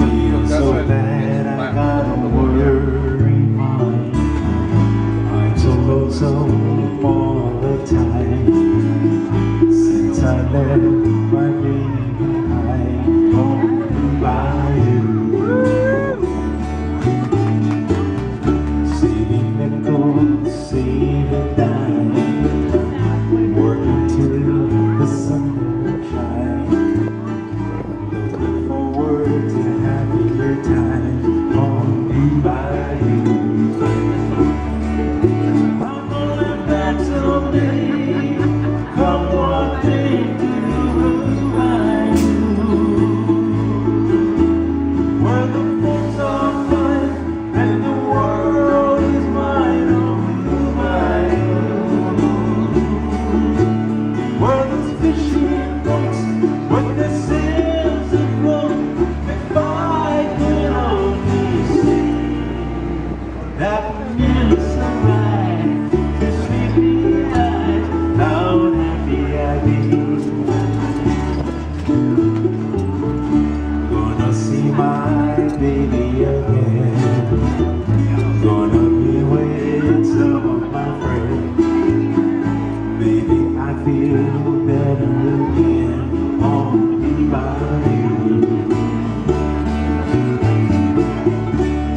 feel so bad, I got a worry mind. I'm so lonesome all the time. Since I left my baby behind on Bayou. Saving nickels, saving dimes, working till the sun don't shine. Looking forward to happier times on Bayou. I'm going back someday, come what may do, Bayou, where the folks are fine and the world is mine on Bayou, where there's fishing boats with the sails afloat. If I could only see that means alright to sleepy eyes, how happy I'd be. Gonna see my baby again. Gonna be with some of my friends. Baby, I feel better again on the Bayou.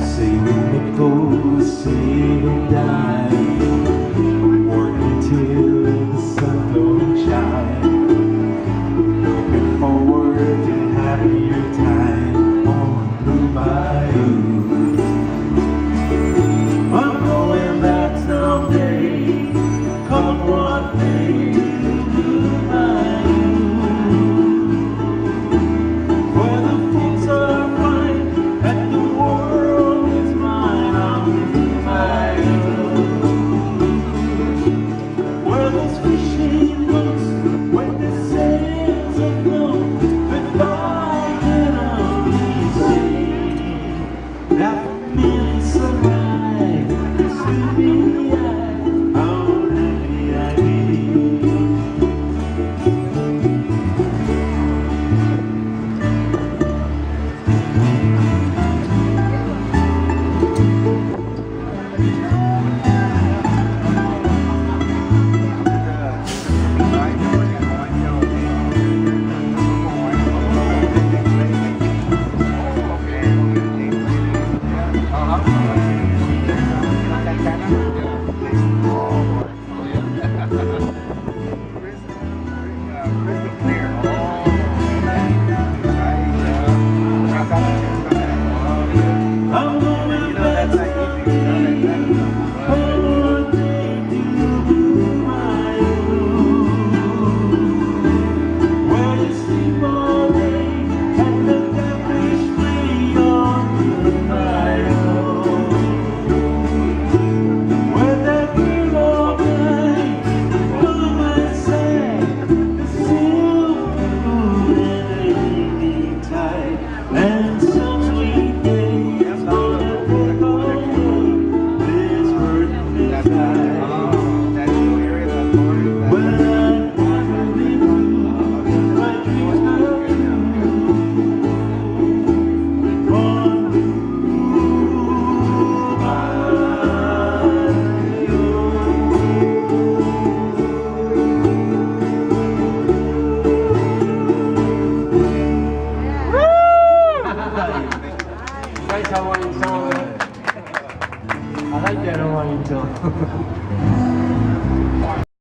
Saving nickels, saving dimes, working till the sun don't shine. Looking forward to happier time on the Bayou. I'm going back someday, come what may do, Bayou, where the folks are fine and the world is mine on the Bayou, where those fishing boats with the sails afloat. If I could only see that means alright to be how happy I'd be. I'm going back someday, one day to Bayou, where you sleep all day and the catfish play on the Bayou, where that bird all night by my side, the silver moon and the evening tide, and some sweet day is gonna take over this earthly sky. When I'm finally through, my dreams come true on Guys, Hawaiian song. I like that Hawaiian song.